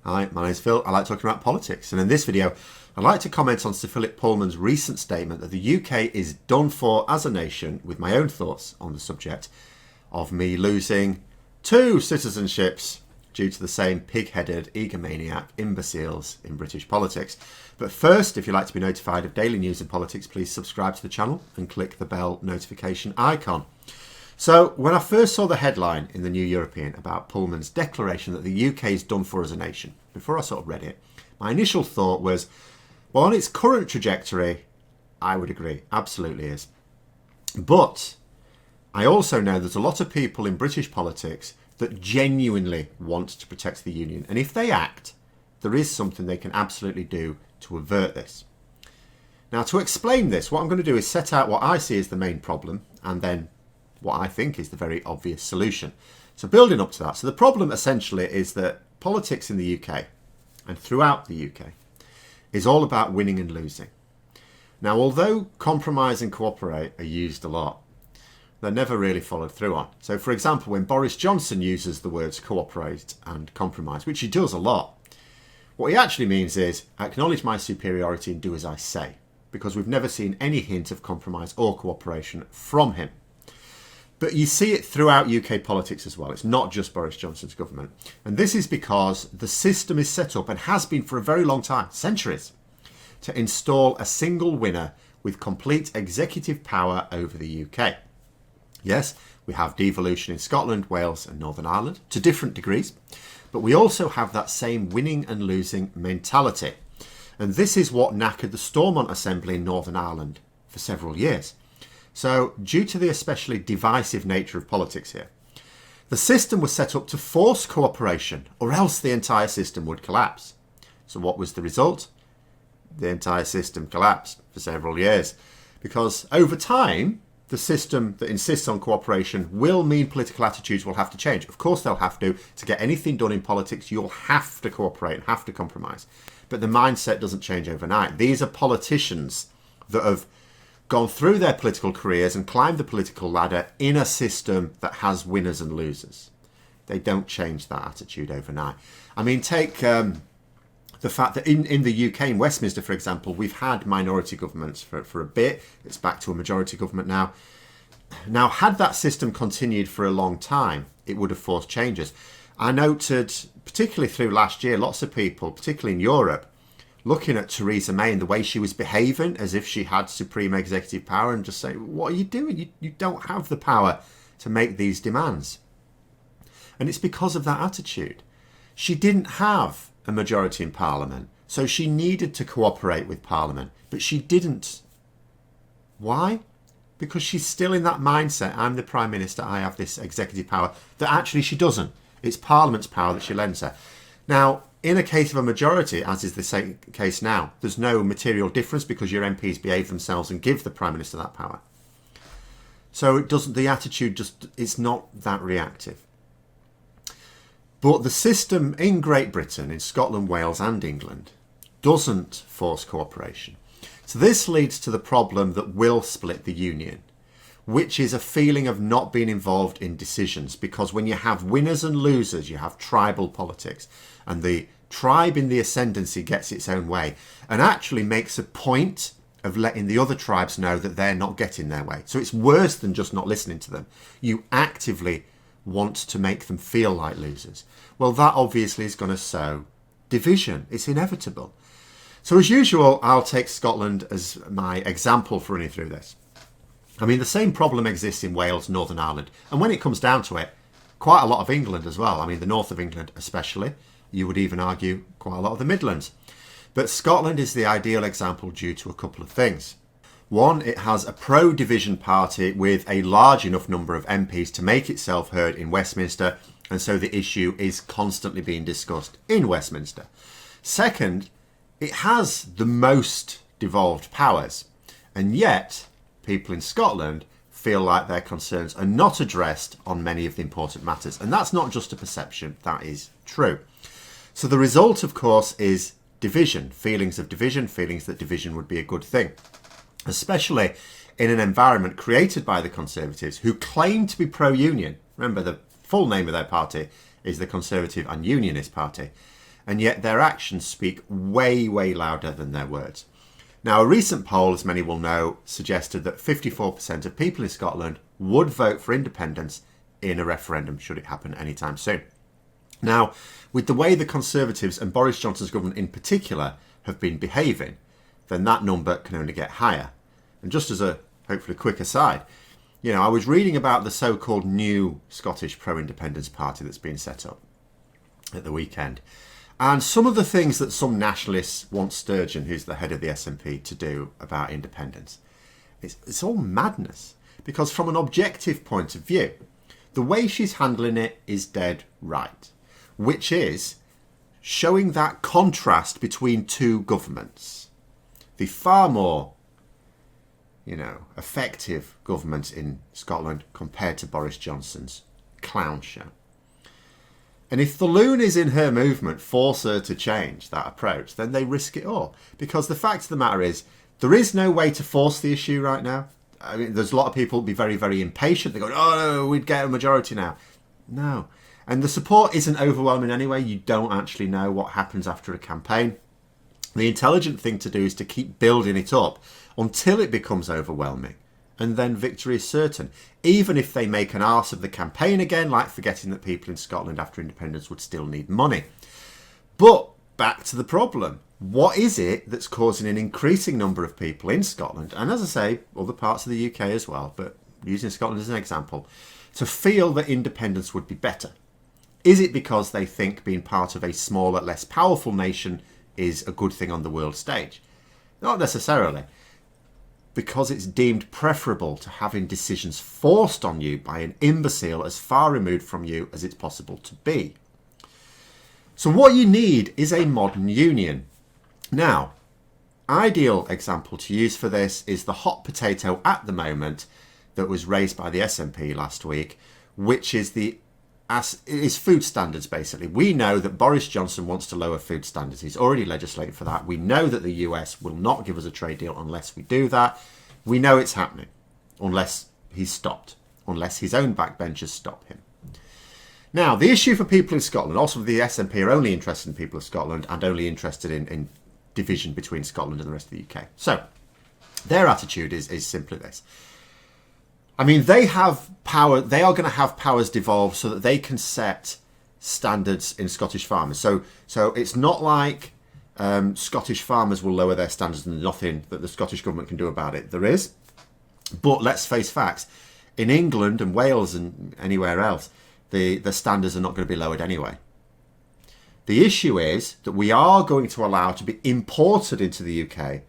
Hi, my name's Phil. I like talking about politics, and in this video I'd like to comment on Sir Philip Pullman's recent statement that the UK is done for as a nation, with my own thoughts on the subject of me losing 2 citizenships due to the same pig-headed, egomaniac imbeciles in British politics. But first, if you'd like to be notified of daily news in politics, please subscribe to the channel and click the bell notification icon. So, when I first saw the headline in the New European about Pullman's declaration that the UK is done for as a nation, before I sort of read it, my initial thought was, well, on its current trajectory, I would agree, absolutely is. But I also know there's a lot of people in British politics that genuinely want to protect the Union. And if they act, there is something they can absolutely do to avert this. Now, to explain this, what I'm going to do is set out what I see as the main problem, and then what I think is the very obvious solution. So building up to that. So the problem essentially is that politics in the UK and throughout the UK is all about winning and losing. Now, although compromise and cooperate are used a lot, they're never really followed through on. So for example, when Boris Johnson uses the words cooperate and compromise, which he does a lot, what he actually means is acknowledge my superiority and do as I say, because we've never seen any hint of compromise or cooperation from him. But you see it throughout UK politics as well. It's not just Boris Johnson's government. And this is because the system is set up, and has been for a very long time, centuries, to install a single winner with complete executive power over the UK. Yes, we have devolution in Scotland, Wales and Northern Ireland to different degrees, but we also have that same winning and losing mentality. And this is what knackered the Stormont Assembly in Northern Ireland for several years. So, due to the especially divisive nature of politics here, the system was set up to force cooperation, or else the entire system would collapse. So what was the result? The entire system collapsed for several years, because over time, the system that insists on cooperation will mean political attitudes will have to change. Of course they'll have to. To get anything done in politics, you'll have to cooperate and have to compromise. But the mindset doesn't change overnight. These are politicians that have gone through their political careers and climbed the political ladder in a system that has winners and losers. They don't change that attitude overnight. I mean, take the fact that in the UK, in Westminster, for example, we've had minority governments for a bit. It's back to a majority government now. Now, had that system continued for a long time, it would have forced changes. I noted, particularly through last year, lots of people, particularly in Europe, looking at Theresa May and the way she was behaving as if she had supreme executive power, and just saying, what are you doing? You don't have the power to make these demands. And it's because of that attitude. She didn't have a majority in Parliament, so she needed to cooperate with Parliament, but she didn't. Why? Because she's still in that mindset, I'm the Prime Minister, I have this executive power, that actually she doesn't. It's Parliament's power that she lends her. Now, in a case of a majority, as is the same case now, there's no material difference because your MPs behave themselves and give the Prime Minister that power. So it doesn't, the attitude just, it's not that reactive. But the system in Great Britain, in Scotland, Wales and England, doesn't force cooperation. So this leads to the problem that will split the union, which is a feeling of not being involved in decisions. Because when you have winners and losers, you have tribal politics. And the tribe in the ascendancy gets its own way and actually makes a point of letting the other tribes know that they're not getting their way. So it's worse than just not listening to them. You actively want to make them feel like losers. Well, that obviously is going to sow division. It's inevitable. So as usual, I'll take Scotland as my example for running through this. I mean, the same problem exists in Wales, Northern Ireland. And when it comes down to it, quite a lot of England as well. I mean, the north of England especially. You would even argue quite a lot of the Midlands. But Scotland is the ideal example due to a couple of things. One, it has a pro-division party with a large enough number of MPs to make itself heard in Westminster, and so the issue is constantly being discussed in Westminster. Second, it has the most devolved powers, and yet people in Scotland feel like their concerns are not addressed on many of the important matters. And that's not just a perception, that is true. So the result, of course, is division, feelings that division would be a good thing, especially in an environment created by the Conservatives, who claim to be pro-union. Remember, the full name of their party is the Conservative and Unionist Party. and yet their actions speak way, way louder than their words. Now, a recent poll, as many will know, suggested that 54% of people in Scotland would vote for independence in a referendum should it happen anytime soon. Now, with the way the Conservatives and Boris Johnson's government in particular have been behaving, then that number can only get higher. And just as a hopefully quick aside, I was reading about the so-called new Scottish pro-independence party that's been set up at the weekend. And some of the things that some nationalists want Sturgeon, who's the head of the SNP, to do about independence, it's all madness. Because from an objective point of view, the way she's handling it is dead right, which is showing that contrast between two governments. The far more, effective government in Scotland compared to Boris Johnson's clown show. And if the loonies in her movement force her to change that approach, then they risk it all. Because the fact of the matter is, there is no way to force the issue right now. I mean, there's a lot of people be very, very impatient. They go, oh, no, we'd get a majority now. No. And the support isn't overwhelming anyway. You don't actually know what happens after a campaign. The intelligent thing to do is to keep building it up until it becomes overwhelming. And then victory is certain. Even if they make an arse of the campaign again, like forgetting that people in Scotland after independence would still need money. But back to the problem. What is it that's causing an increasing number of people in Scotland, and as I say, other parts of the UK as well, but using Scotland as an example, to feel that independence would be better? Is it because they think being part of a smaller, less powerful nation is a good thing on the world stage? Not necessarily. Because it's deemed preferable to having decisions forced on you by an imbecile as far removed from you as it's possible to be. So what you need is a modern union. Now, ideal example to use for this is the hot potato at the moment that was raised by the SNP last week, which is food standards, basically. We know that Boris Johnson wants to lower food standards. He's already legislated for that. We know that the US will not give us a trade deal unless we do that. We know it's happening, unless he's stopped, unless his own backbenchers stop him. Now, the issue for people in Scotland, also the SNP are only interested in people of Scotland and only interested in division between Scotland and the rest of the UK. So, their attitude is simply this. I mean, they have power. They are going to have powers devolved so that they can set standards in Scottish farmers. So it's not like Scottish farmers will lower their standards and nothing that the Scottish government can do about it. There is. But let's face facts. In England and Wales and anywhere else, the standards are not going to be lowered anyway. The issue is that we are going to allow to be imported into the UK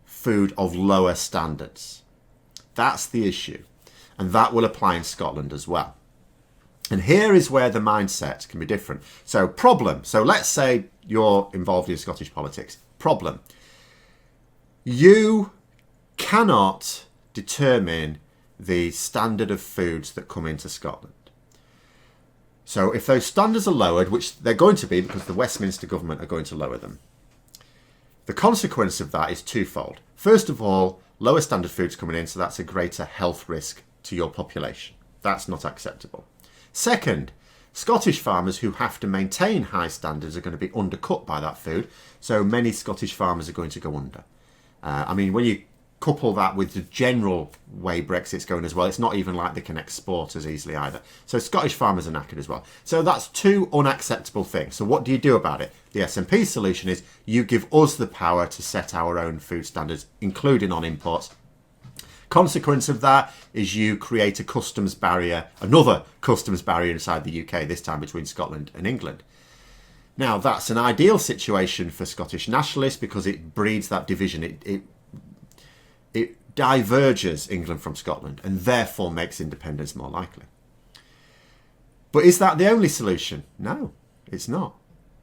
food of lower standards. That's the issue. And that will apply in Scotland as well. And here is where the mindset can be different. So problem. So let's say you're involved in Scottish politics. Problem. You cannot determine the standard of foods that come into Scotland. So if those standards are lowered, which they're going to be because the Westminster government are going to lower them, the consequence of that is twofold. First of all, lower standard foods coming in, so that's a greater health risk to your population. That's not acceptable. Second, Scottish farmers who have to maintain high standards are going to be undercut by that food, so many Scottish farmers are going to go under. I mean, when you couple that with the general way Brexit's going as well, it's not even like they can export as easily either. So Scottish farmers are knackered as well. So that's two unacceptable things. So what do you do about it? The SNP solution is you give us the power to set our own food standards, including on imports. Consequence of that is you create a customs barrier, another customs barrier inside the UK, this time between Scotland and England. Now, that's an ideal situation for Scottish nationalists because it breeds that division. It diverges England from Scotland and therefore makes independence more likely. But is that the only solution? No, it's not.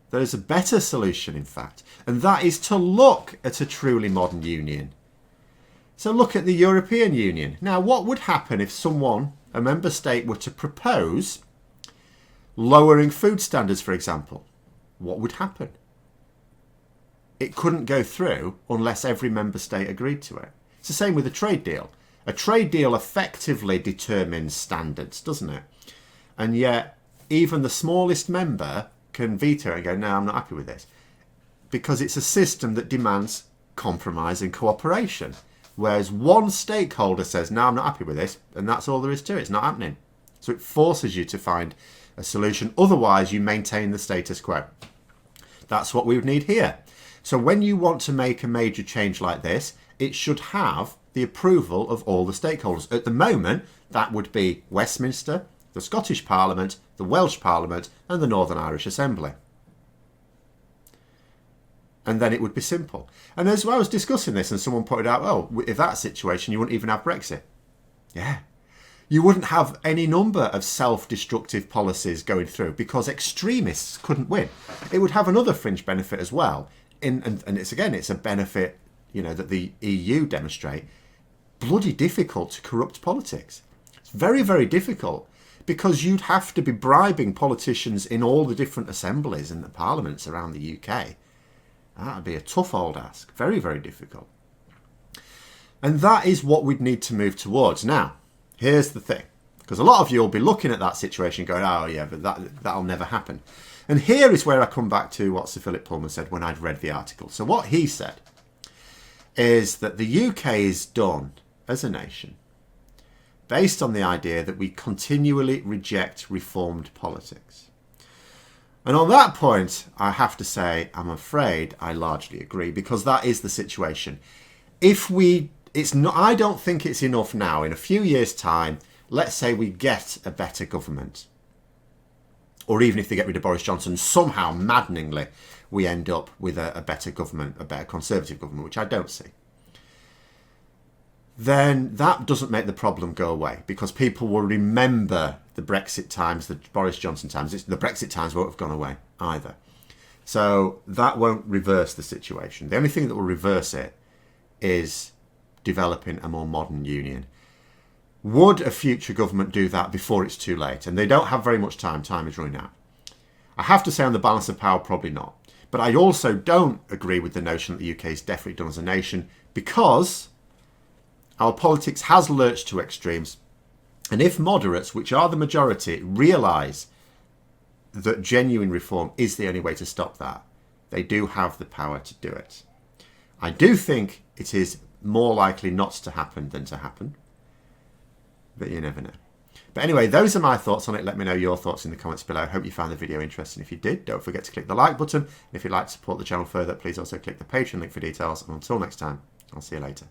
There is a better solution, in fact, and that is to look at a truly modern union. So look at the European Union. Now, what would happen if someone, a member state, were to propose lowering food standards, for example? What would happen? It couldn't go through unless every member state agreed to it. It's the same with a trade deal. A trade deal effectively determines standards, doesn't it? And yet, even the smallest member can veto it and go, no, I'm not happy with this. Because it's a system that demands compromise and cooperation. Whereas one stakeholder says, no, I'm not happy with this, and that's all there is to it. It's not happening. So it forces you to find a solution. Otherwise, you maintain the status quo. That's what we would need here. So when you want to make a major change like this, it should have the approval of all the stakeholders. At the moment, that would be Westminster, the Scottish Parliament, the Welsh Parliament, and the Northern Irish Assembly. And then it would be simple. And as I was discussing this, and someone pointed out, oh, if that's the situation, you wouldn't even have Brexit. Yeah. You wouldn't have any number of self-destructive policies going through because extremists couldn't win. It would have another fringe benefit as well. And it's a benefit, that the EU demonstrate. Bloody difficult to corrupt politics. It's very, very difficult because you'd have to be bribing politicians in all the different assemblies and the parliaments around the UK. That'd be a tough old ask. Very, very difficult. And that is what we'd need to move towards. Now, here's the thing. Because a lot of you will be looking at that situation going, oh yeah, but that'll never happen. And here is where I come back to what Sir Philip Pullman said when I'd read the article. So what he said is that the UK is done as a nation based on the idea that we continually reject reformed politics. And on that point, I have to say, I'm afraid I largely agree, because that is the situation. I don't think it's enough now. In a few years' time, let's say we get a better government, or even if they get rid of Boris Johnson, somehow, maddeningly, we end up with a better government, a better Conservative government, which I don't see. Then that doesn't make the problem go away, because people will remember the Brexit times, the Boris Johnson times. The Brexit times won't have gone away either. So that won't reverse the situation. The only thing that will reverse it is developing a more modern union. Would a future government do that before it's too late? And they don't have very much time. Time is running out. I have to say, on the balance of power, probably not. But I also don't agree with the notion that the UK is definitely done as a nation, because our politics has lurched to extremes. And if moderates, which are the majority, realise that genuine reform is the only way to stop that, they do have the power to do it. I do think it is more likely not to happen than to happen. But you never know. But anyway, those are my thoughts on it. Let me know your thoughts in the comments below. I hope you found the video interesting. If you did, don't forget to click the like button. If you'd like to support the channel further, please also click the Patreon link for details. And until next time, I'll see you later.